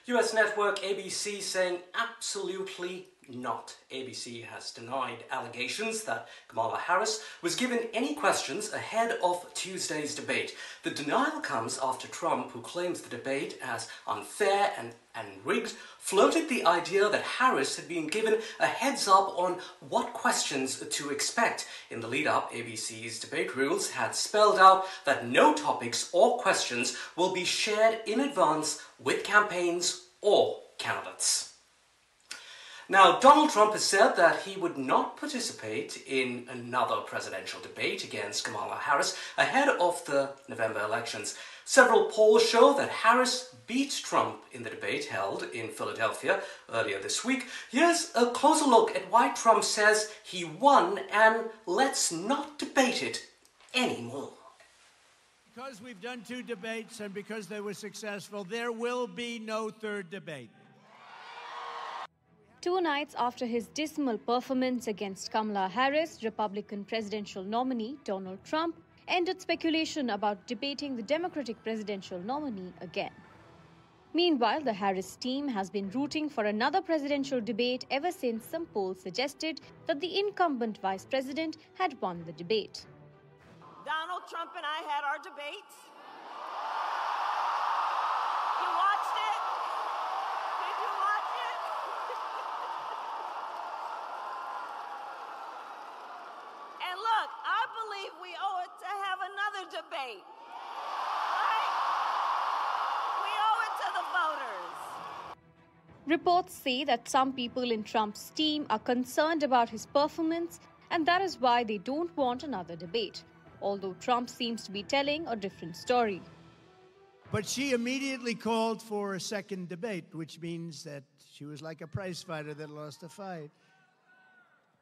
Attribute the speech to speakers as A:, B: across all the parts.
A: US network ABC saying absolutely not. ABC has denied allegations that Kamala Harris was given any questions ahead of Tuesday's debate. The denial comes after Trump, who claims the debate as unfair and rigged, floated the idea that Harris had been given a heads up on what questions to expect. In the lead-up, ABC's debate rules had spelled out that no topics or questions will be shared in advance with campaigns or candidates. Now, Donald Trump has said that he would not participate in another presidential debate against Kamala Harris ahead of the November elections. Several polls show that Harris beat Trump in the debate held in Philadelphia earlier this week. Here's a closer look at why Trump says he won, and let's not debate it anymore.
B: Because we've done 2 debates and because they were successful, there will be no third debate.
C: 2 nights after his dismal performance against Kamala Harris, Republican presidential nominee Donald Trump ended speculation about debating the Democratic presidential nominee again. Meanwhile, the Harris team has been rooting for another presidential debate ever since some polls suggested that the incumbent vice president had won the debate.
D: Donald Trump and I had our debates. You watched it? Did you watch it? And look, I believe we owe it to have another debate. Right? We owe it to the voters.
C: Reports say that some people in Trump's team are concerned about his performance, and that is why they don't want another debate, although Trump seems to be telling a different story.
B: But she immediately called for a second debate, which means that she was like a prize fighter that lost a fight.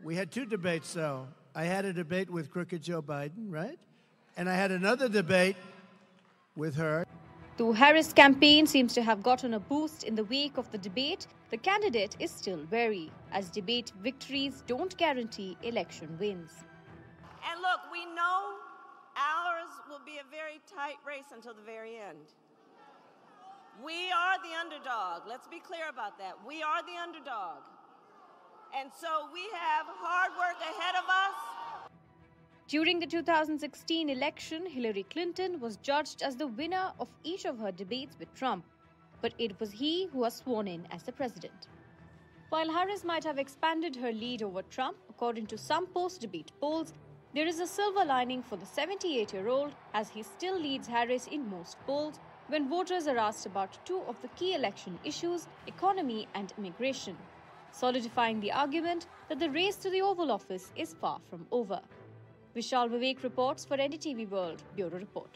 B: We had 2 debates, though. I had a debate with crooked Joe Biden, right? And I had another debate with her.
C: Though Harris' campaign seems to have gotten a boost in the wake of the debate, the candidate is still wary, as debate victories don't guarantee election wins.
D: And look, we know ours will be a very tight race until the very end. We are the underdog. Let's be clear about that. We are the underdog. And so we have hard work ahead of us.
C: During the 2016 election, Hillary Clinton was judged as the winner of each of her debates with Trump, but it was he who was sworn in as the president. While Harris might have expanded her lead over Trump, according to some post-debate polls, there is a silver lining for the 78-year-old, as he still leads Harris in most polls when voters are asked about 2 of the key election issues, economy and immigration, solidifying the argument that the race to the Oval Office is far from over. Vishal Vivek reports for NDTV World Bureau Report.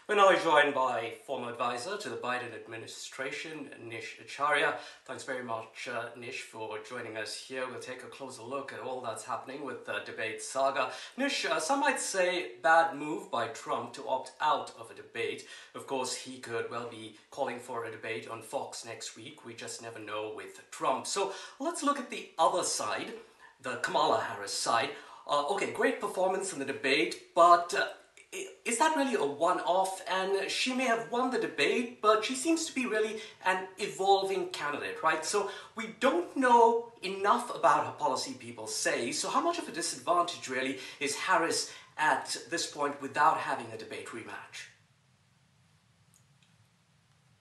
A: We're now joined by former advisor to the Biden administration, Nish Acharya. Thanks very much, Nish, for joining us here. We'll take a closer look at all that's happening with the debate saga. Nish, some might say bad move by Trump to opt out of a debate. Of course, he could well be calling for a debate on Fox next week. We just never know with Trump. So let's look at the other side, the Kamala Harris side. Okay, great performance in the debate, but is that really a one-off? And she may have won the debate, but she seems to be really an evolving candidate, right? So we don't know enough about her policy, people say. So how much of a disadvantage really is Harris at this point without having a debate rematch?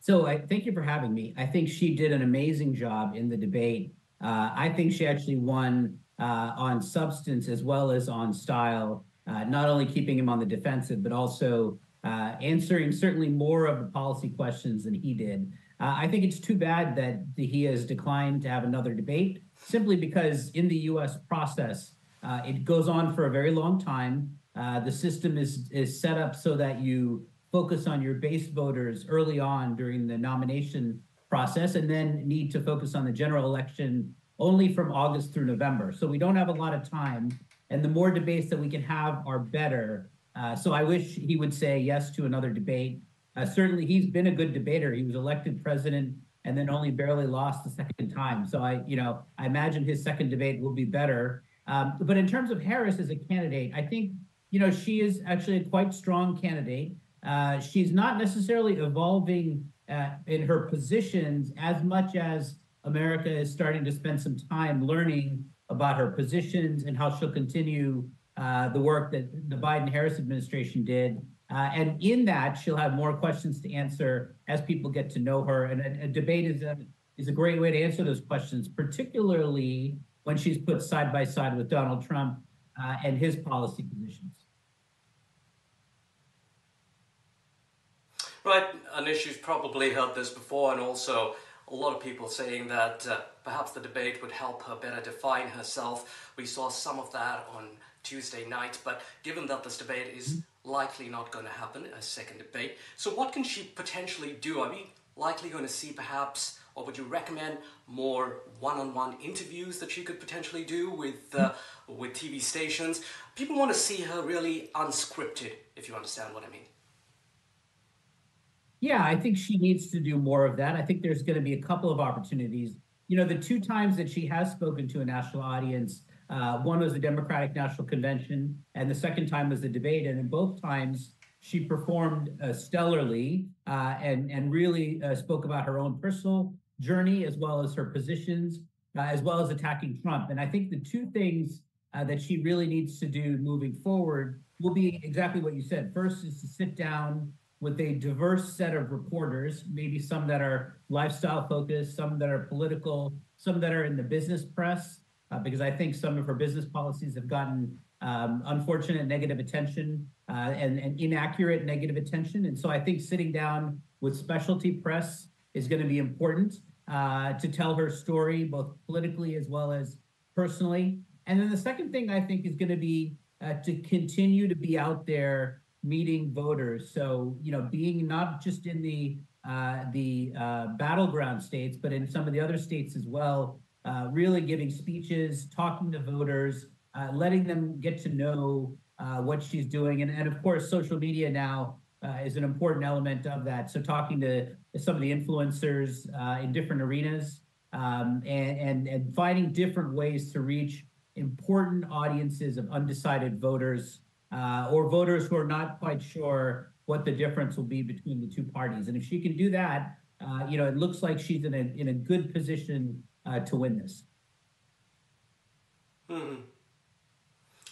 E: So thank you for having me. I think she did an amazing job in the debate. I think she actually won on substance as well as on style, not only keeping him on the defensive, but also answering certainly more of the policy questions than he did. I think it's too bad that he has declined to have another debate, simply because in the U.S. process, it goes on for a very long time. The system is set up so that you focus on your base voters early on during the nomination process, and then need to focus on the general election only from August through November. So we don't have a lot of time, and the more debates that we can have are better. So I wish he would say yes to another debate. Certainly he's been a good debater. He was elected president and then only barely lost the second time. So I imagine his second debate will be better. But in terms of Harris as a candidate, I think, she is actually a quite strong candidate. She's not necessarily evolving in her positions as much as America is starting to spend some time learning about her positions and how she'll continue the work that the Biden-Harris administration did. And in that, she'll have more questions to answer as people get to know her. And a debate is a great way to answer those questions, particularly when she's put side by side with Donald Trump and his policy positions.
A: Right, Nish, you've probably heard this before, and also a lot of people saying that perhaps the debate would help her better define herself. We saw some of that on Tuesday night, but given that this debate is likely not going to happen, a second debate, so what can she potentially do? Are we likely going to see perhaps, or would you recommend more one-on-one interviews that she could potentially do with TV stations? People want to see her really unscripted, if you understand what I mean.
E: Yeah, I think she needs to do more of that. I think there's going to be a couple of opportunities. You know, the two times that she has spoken to a national audience, one was the Democratic National Convention, and the second time was the debate. And in both times, she performed stellarly and really spoke about her own personal journey, as well as her positions, as well as attacking Trump. And I think the two things that she really needs to do moving forward will be exactly what you said. First is to sit down with a diverse set of reporters, maybe some that are lifestyle focused, some that are political, some that are in the business press, because I think some of her business policies have gotten unfortunate negative attention and inaccurate negative attention. And so I think sitting down with specialty press is going to be important to tell her story, both politically as well as personally. And then the second thing I think is going to be to continue to be out there meeting voters. So, you know, being not just in the battleground states, but in some of the other states as well, really giving speeches, talking to voters, letting them get to know what she's doing. And of course, social media now is an important element of that. So talking to some of the influencers in different arenas and finding different ways to reach important audiences of undecided voters or voters who are not quite sure what the difference will be between the two parties. And if she can do that, you know, it looks like she's in a good position to win this.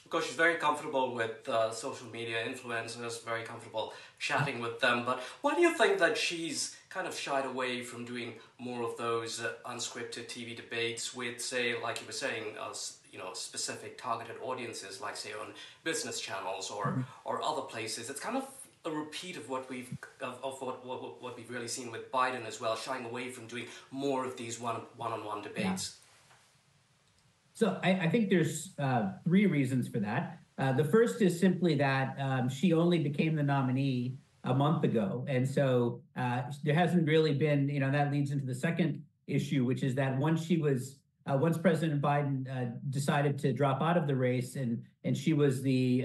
A: Because she's very comfortable with social media influencers, very comfortable chatting with them. But why do you think that she's kind of shied away from doing more of those unscripted TV debates with, say, like you were saying, you know, specific targeted audiences, like say on business channels or other places? It's kind of a repeat of what we've really seen with Biden as well, shying away from doing more of these one-on-one debates.
E: Yeah. So I think there's three reasons for that. The first is simply that she only became the nominee a month ago. And so there hasn't really been, you know, that leads into the second issue, which is that once President Biden decided to drop out of the race and she was the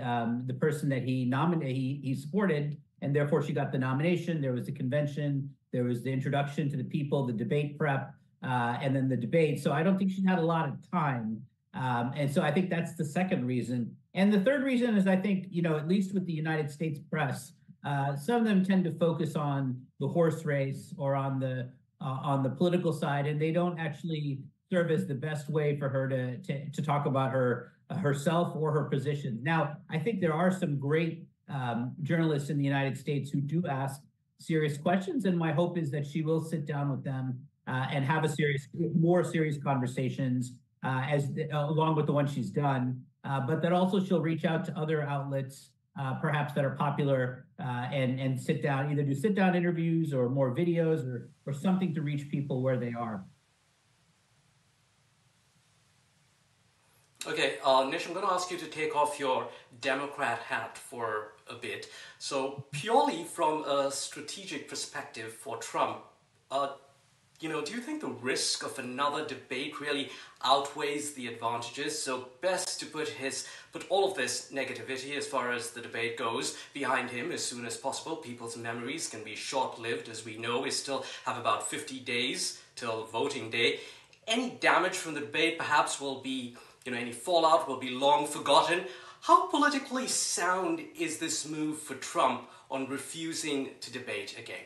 E: person that he supported, and therefore she got the nomination, there was the convention, there was the introduction to the people, the debate prep, and then the debate. So I don't think she had a lot of time. And so I think that's the second reason. And the third reason is I think, you know, at least with the United States press, some of them tend to focus on the horse race or on the political side, and they don't actually serve as the best way for her to talk about herself or her position. Now, I think there are some great journalists in the United States who do ask serious questions, and my hope is that she will sit down with them and have more serious conversations along with the one she's done, but that also she'll reach out to other outlets, perhaps that are popular, and sit down, either do sit-down interviews or more videos or something to reach people where they are.
A: Okay, Nish, I'm going to ask you to take off your Democrat hat for a bit. So purely from a strategic perspective for Trump, you know, do you think the risk of another debate really outweighs the advantages? So best to put all of this negativity as far as the debate goes behind him as soon as possible. People's memories can be short-lived, as we know. We still have about 50 days till voting day. Any damage from the debate perhaps will be, you know, any fallout will be long forgotten. How politically sound is this move for Trump on refusing to debate again?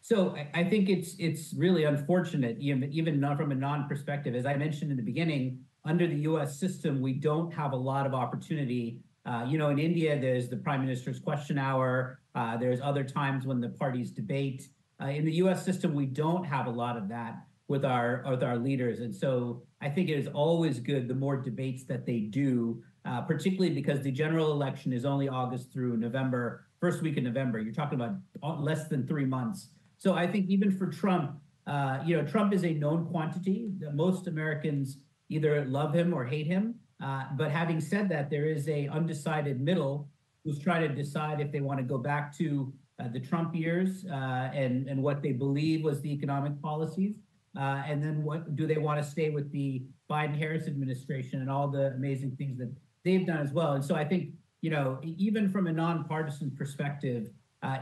E: So I think it's really unfortunate, even not from a non-perspective. As I mentioned in the beginning, under the U.S. system, we don't have a lot of opportunity. In India, there's the Prime Minister's question hour. There's other times when the parties debate. In the U.S. system, we don't have a lot of that with our leaders, and so I think it is always good the more debates that they do, particularly because the general election is only August through November, first week of November. You're talking about less than 3 months. So I think even for Trump, Trump is a known quantity. Most Americans either love him or hate him. But having said that, there is a undecided middle who's trying to decide if they want to go back to the Trump years and what they believe was the economic policies. And then what do they want to stay with the Biden-Harris administration and all the amazing things that they've done as well. And so I think, even from a nonpartisan perspective,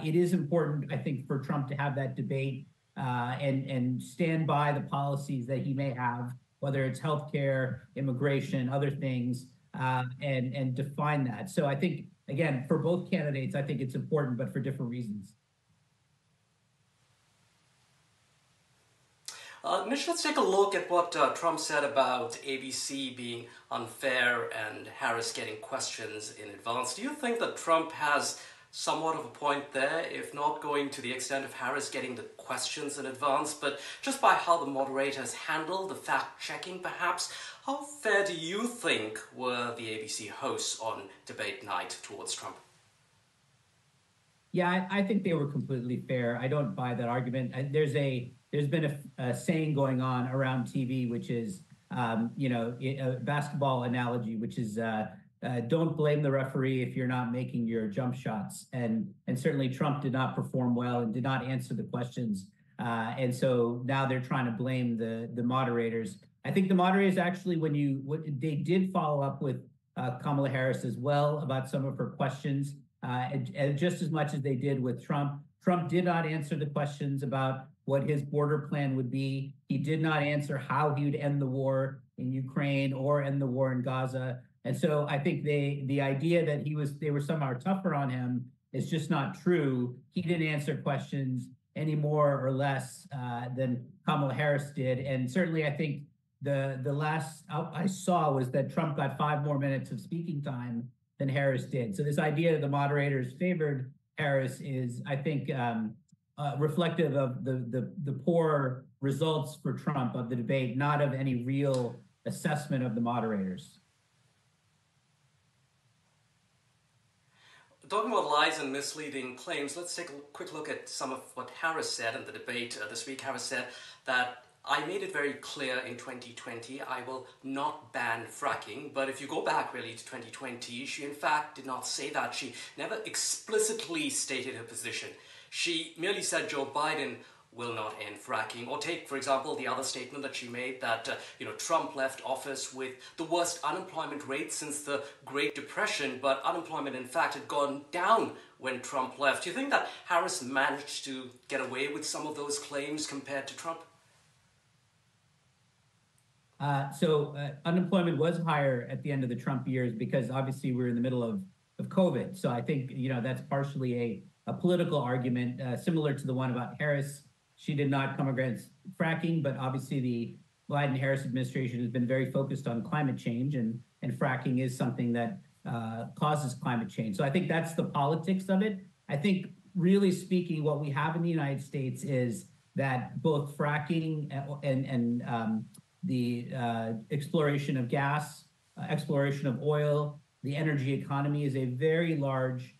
E: it is important, I think, for Trump to have that debate and stand by the policies that he may have, whether it's healthcare, immigration, other things, and define that. So I think, again, for both candidates, I think it's important, but for different reasons.
A: Nish, let's take a look at what Trump said about ABC being unfair and Harris getting questions in advance. Do you think that Trump has somewhat of a point there, if not going to the extent of Harris getting the questions in advance, but just by how the moderators handled the fact-checking perhaps? How fair do you think were the ABC hosts on debate night towards Trump?
E: Yeah, I think they were completely fair. I don't buy that argument. There's been a saying going on around TV, which is, a basketball analogy, which is don't blame the referee if you're not making your jump shots. And certainly Trump did not perform well and did not answer the questions. And so now they're trying to blame the moderators. I think the moderators actually, they did follow up with Kamala Harris as well about some of her questions, and just as much as they did with Trump. Trump did not answer the questions about what his border plan would be. He did not answer how he would end the war in Ukraine or end the war in Gaza. And so I think the idea that they were somehow tougher on him is just not true. He didn't answer questions any more or less than Kamala Harris did. And certainly I think the last I saw was that Trump got 5 more minutes of speaking time than Harris did. So this idea that the moderators favored Harris is, I think, reflective of the poor results for Trump of the debate, not of any real assessment of the moderators.
A: Talking about lies and misleading claims, let's take a quick look at some of what Harris said in the debate this week. Harris said that I made it very clear in 2020 I will not ban fracking, but if you go back really to 2020, she in fact did not say that. She never explicitly stated her position. She merely said Joe Biden will not end fracking. Or take, for example, the other statement that she made that, Trump left office with the worst unemployment rate since the Great Depression, but unemployment, in fact, had gone down when Trump left. Do you think that Harris managed to get away with some of those claims compared to Trump?
E: Unemployment was higher at the end of the Trump years because obviously we're in the middle of COVID. So I think, that's partially a political argument similar to the one about Harris. She did not come against fracking, but obviously the Biden-Harris administration has been very focused on climate change, and fracking is something that causes climate change. So I think that's the politics of it. I think, really speaking, what we have in the United States is that both fracking and the exploration of gas, exploration of oil, the energy economy is a very large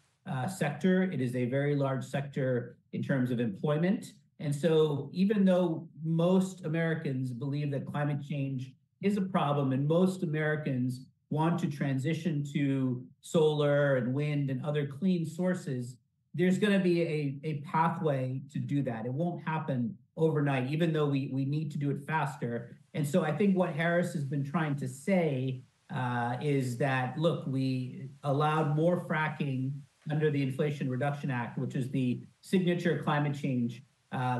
E: sector. It is a very large sector in terms of employment. And so even though most Americans believe that climate change is a problem and most Americans want to transition to solar and wind and other clean sources, there's going to be a pathway to do that. It won't happen overnight, even though we need to do it faster. And so I think what Harris has been trying to say is that, look, we allowed more fracking under the Inflation Reduction Act, which is the signature climate change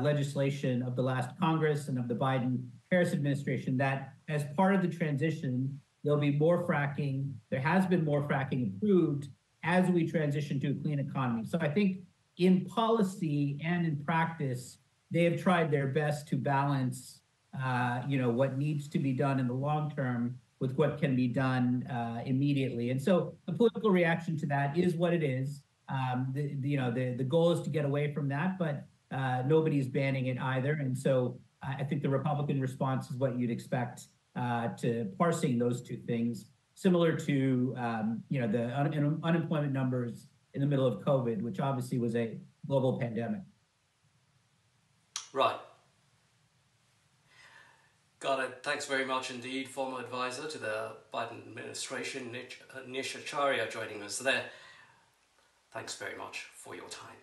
E: legislation of the last Congress and of the Biden-Harris administration, that as part of the transition, there'll be more fracking. There has been more fracking approved as we transition to a clean economy. So I think in policy and in practice, they have tried their best to balance, what needs to be done in the long term with what can be done immediately. And so the political reaction to that is what it is. The goal is to get away from that, but nobody's banning it either. And so I think the Republican response is what you'd expect to parsing those two things, similar to the unemployment numbers in the middle of COVID, which obviously was a global pandemic.
A: Right. Got it. Thanks very much indeed, former advisor to the Biden administration, Nish Acharya, joining us there. Thanks very much for your time.